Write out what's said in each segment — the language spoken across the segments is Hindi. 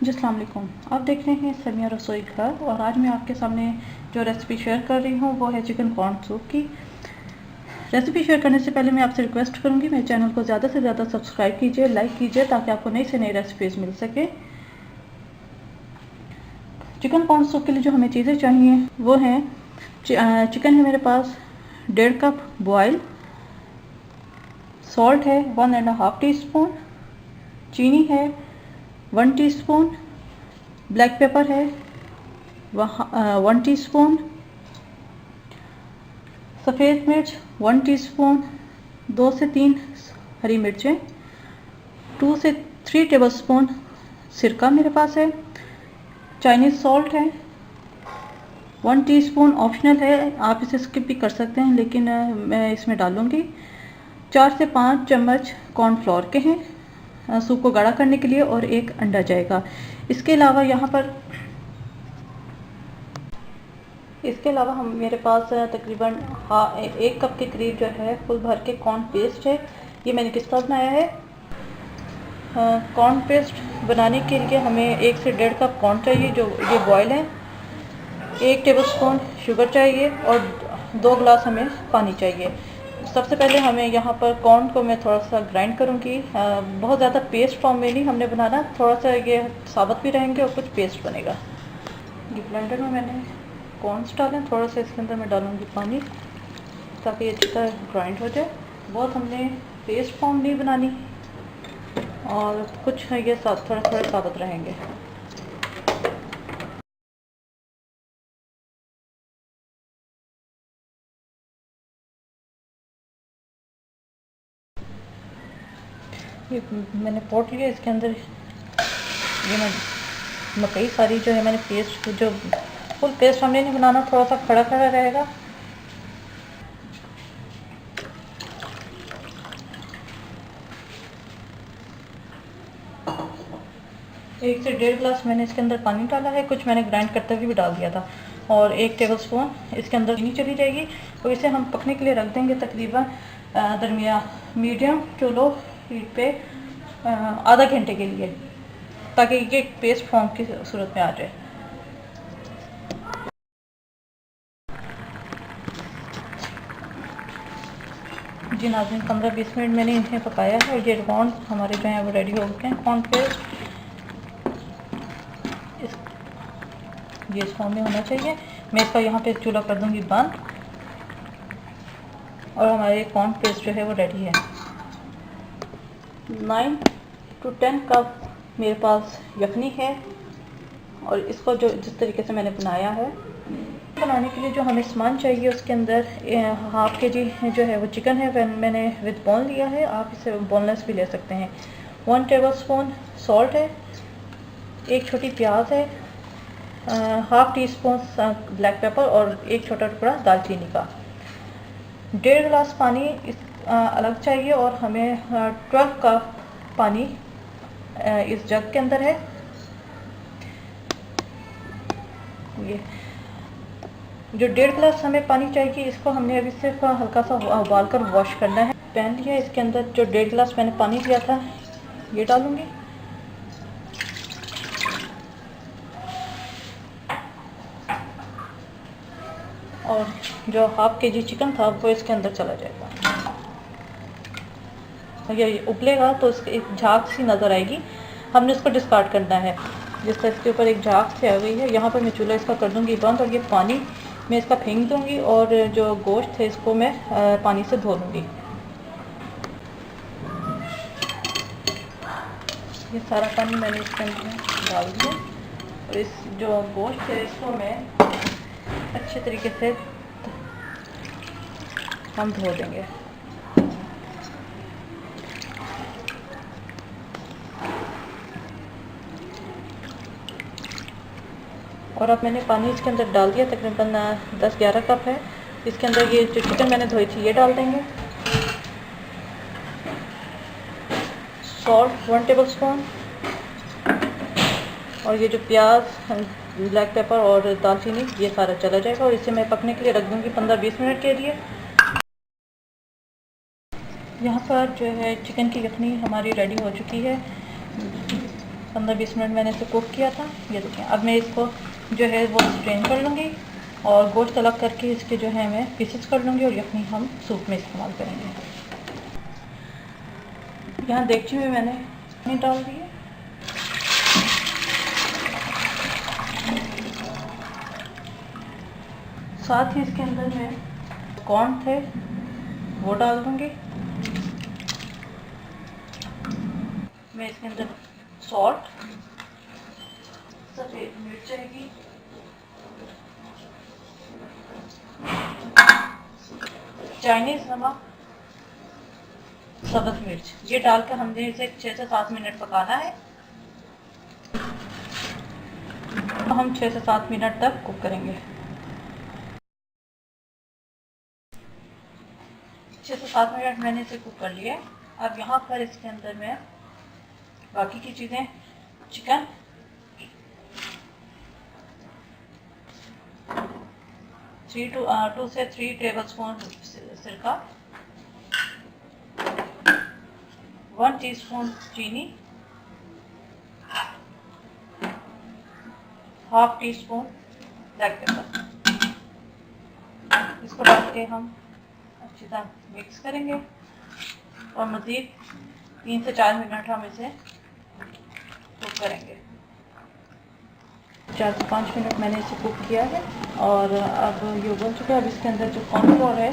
जी अस्सलाम वालेकुम। आप देख रहे हैं समिया रसोई घर और आज मैं आपके सामने जो रेसिपी शेयर कर रही हूँ वो है चिकन कॉर्न सूप की। रेसिपी शेयर करने से पहले मैं आपसे रिक्वेस्ट करूँगी मेरे चैनल को ज़्यादा से ज़्यादा सब्सक्राइब कीजिए, लाइक कीजिए ताकि आपको नई से नई रेसिपीज़ मिल सके। चिकन कॉर्न सूप के लिए जो हमें चीज़ें चाहिए वो हैं चिकन है मेरे पास 1.5 कप बॉयल, सॉल्ट है 1.5 टीस्पून, चीनी है 1 टीस्पून, ब्लैक पेपर है 1 टीस्पून, सफ़ेद मिर्च 1 टीस्पून, 2 से 3 हरी मिर्चें, 2 से 3 टेबलस्पून सिरका मेरे पास है, चाइनीज़ सॉल्ट है 1 टीस्पून, ऑप्शनल है, आप इसे स्किप भी कर सकते हैं लेकिन मैं इसमें डालूँगी। 4 से 5 चम्मच कॉर्नफ्लोर के हैं सूप को गाढ़ा करने के लिए और 1 अंडा जाएगा। इसके अलावा हम मेरे पास तकरीबन 1 कप के करीब जो है फुल भर के कॉर्न पेस्ट है। ये मैंने किस तरह बनाया है। कॉर्न पेस्ट बनाने के लिए हमें 1 से 1.5 कप कॉर्न चाहिए जो ये बॉयल है, 1 टेबलस्पून शुगर चाहिए और 2 गिलास हमें पानी चाहिए। सबसे पहले हमें यहाँ पर कॉर्न को मैं थोड़ा सा ग्राइंड करूँगी। बहुत ज़्यादा पेस्ट फॉर्म में नहीं हमने बनाना, थोड़ा सा ये साबुत भी रहेंगे और कुछ पेस्ट बनेगा। ये ब्लेंडर में मैंने कॉर्नस डालें, थोड़ा सा इसके अंदर मैं डालूँगी पानी ताकि ये अच्छी तरह ग्राइंड हो जाए। बहुत हमने पेस्ट फॉर्म नहीं बनानी और कुछ ये थोड़ा थोड़ा साबुत रहेंगे। ये मैंने पोट लिया, इसके अंदर ये मैं मकई सारी जो है मैंने पेस्ट, जो फुल पेस्ट हमने नहीं बनाना, थोड़ा सा खड़ा खड़ा रहेगा। एक से 1.5 गिलास मैंने इसके अंदर पानी डाला है, कुछ मैंने ग्राइंड करते हुए भी डाल दिया था और 1 टेबलस्पून इसके अंदर चीनी चली जाएगी और इसे हम पकने के लिए रख देंगे तकरीबन दरमिया मीडियम टू लो हीट पे आधा घंटे के लिए ताकि ये पेस्ट फॉर्म की सूरत में आ जाए। जी नाज़रीन, 15-20 मिनट मैंने इन्हें पकाया है और ये कॉर्न हमारे जो हैं वो रेडी हो गए हैं। कॉर्न पेस्ट इस फॉर्म में होना चाहिए। मैं इसका यहाँ पे चूल्हा कर दूँगी बंद और हमारे कॉर्न पेस्ट जो है वो रेडी है। 9 to 10 कप मेरे पास यखनी है और इसको जो जिस तरीके से मैंने बनाया है, बनाने के लिए जो हमें सामान चाहिए उसके अंदर 1/2 kg जो है वो चिकन है, मैंने विद बोन लिया है, आप इसे बोनलेस भी ले सकते हैं। 1 टेबलस्पून सॉल्ट है, 1 छोटी प्याज है, 1/2 टीस्पून ब्लैक पेपर और 1 छोटा टुकड़ा दालचीनी का। 1.5 गिलास पानी अलग चाहिए और हमें 12 कप पानी इस जग के अंदर है। ये जो 1.5 गिलास हमें पानी चाहिए इसको हमने अभी सिर्फ हल्का सा उबाल कर वॉश करना है। पैन लिया, इसके अंदर जो 1.5 गिलास मैंने पानी लिया था ये डालूंगी और जो 1/2 kg चिकन था वो इसके अंदर चला जाएगा। ये उबलेगा तो इसकी एक झाग सी नज़र आएगी, हमने इसको डिस्कार्ड करना है। जिस तरह इसके ऊपर एक झाग सी आ गई है, यहाँ पर मैं चूल्हा इसका कर दूँगी बंद और ये पानी मैं इसका फेंक दूँगी और जो गोश्त है इसको मैं पानी से धो लूँगी। ये सारा पानी मैंने इसके अंदर डाल दिया और इस जो गोश्त है इसको मैं अच्छे तरीके से हम धो देंगे। और अब मैंने पानी इसके अंदर डाल दिया, तकरीबन 10-11 कप है। इसके अंदर ये जो चिकन मैंने धोई थी ये डाल देंगे। सॉल्ट 1 टेबलस्पून और ये जो प्याज, ब्लैक पेपर और दालचीनी ये सारा चला जाएगा और इसे मैं पकने के लिए रख दूँगी 15-20 मिनट के लिए। यहाँ पर जो है चिकन की यखनी हमारी रेडी हो चुकी है। 15-20 मिनट मैंने इसे कुक किया था। ये देखें, अब मैं इसको जो है वो स्ट्रेन कर लूँगी और गोश्त अलग करके इसके जो है मैं पीसेस कर लूँगी और यखनी हम सूप में इस्तेमाल करेंगे। यहाँ देगची में मैंने पानी डाल दिया, साथ ही इसके अंदर मैं कॉर्न थे वो डाल दूँगी। मैं इसके अंदर सॉल्ट, सफ़ेद मिर्च जाएगी, चाइनीज़ नमक, सब्ज़ मिर्च, ये डालकर हमने इसे 6 से 7 मिनट पकाना है। तो हम 6 से 7 मिनट तक कुक करेंगे। 6 से 7 मिनट मैंने इसे कुक कर लिया। अब यहाँ पर इसके अंदर मैं बाकी की चीज़ें, चिकन, टू से 3 टेबलस्पून सिरका, 1 टीस्पून चीनी, half tea spoon black pepper, इसको डाल के हम अच्छी तरह मिक्स करेंगे और मज़ीद 3 से 4 मिनट हम इसे कुक करेंगे। 4 से 5 मिनट मैंने इसे कुक किया है और अब ये उबल चुका है। अब इसके अंदर जो कॉर्नफ्लोर है,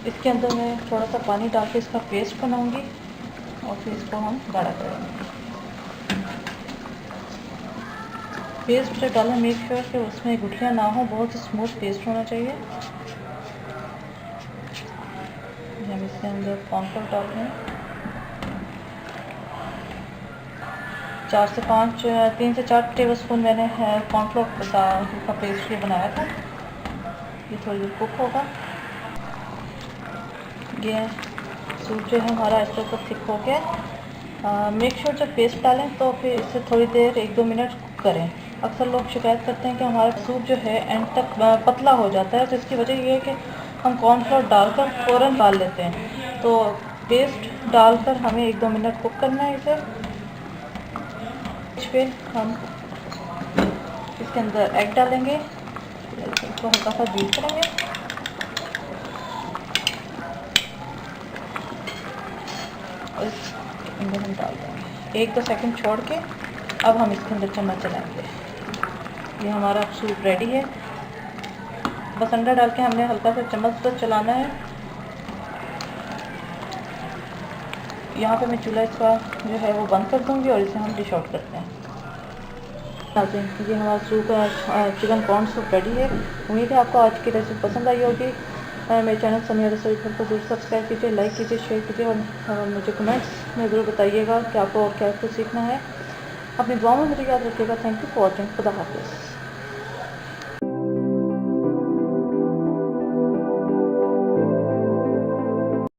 इसके अंदर मैं थोड़ा सा पानी डाल के इसका पेस्ट बनाऊंगी और फिर इसको हम गाढ़ा करेंगे। पेस्ट जो डालें मेक श्योर कि उसमें गुठलियाँ ना हो, बहुत ही स्मूथ पेस्ट होना चाहिए। हम इसके अंदर कॉर्नफ्लोर डाल रहे हैं, 3 से 4 टेबलस्पून मैंने कॉर्नफ्लोर का पेस्ट ये बनाया था। ये थोड़ी देर कुक होगा। ये सूप जो है हमारा इस तरह से थिक हो गया। मेक श्योर जब पेस्ट डालें तो फिर इसे थोड़ी देर 1-2 मिनट कुक करें। अक्सर लोग शिकायत करते हैं कि हमारा सूप जो है एंड तक पतला हो जाता है, तो इसकी वजह ये है कि हम कॉर्नफ्लोर डालकर फ़ौरन डाल लेते हैं। तो पेस्ट डालकर हमें 1-2 मिनट कुक करना है इसे। इस पर हम इसके अंदर एग डालेंगे, इसको हल्का सा बीट करेंगे और इसके अंदर हम डाल देंगे। 1-2 सेकंड छोड़ के अब हम इसके अंदर चम्मच चलाएंगे। ये हमारा सूप रेडी है। बस अंडा डाल के हमने हल्का सा चम्मच पर चलाना है। यहाँ पे मैं चूल्हा इसका जो है वो बंद कर दूँगी और इसे हम डिश आउट करते हैं। ये हमारा soup chicken corn soup ready है। उम्मीद है आपको आज की रेसिपी पसंद आई होगी। मेरे चैनल समिया रसोई घर को जरूर सब्सक्राइब कीजिए, लाइक कीजिए, शेयर कीजिए और मुझे कमेंट्स में ज़रूर बताइएगा कि आपको और क्या कुछ सीखना है। अपनी दुआओं में मुझे याद रखिएगा। Thank you for watching. खुदा हाफिज़।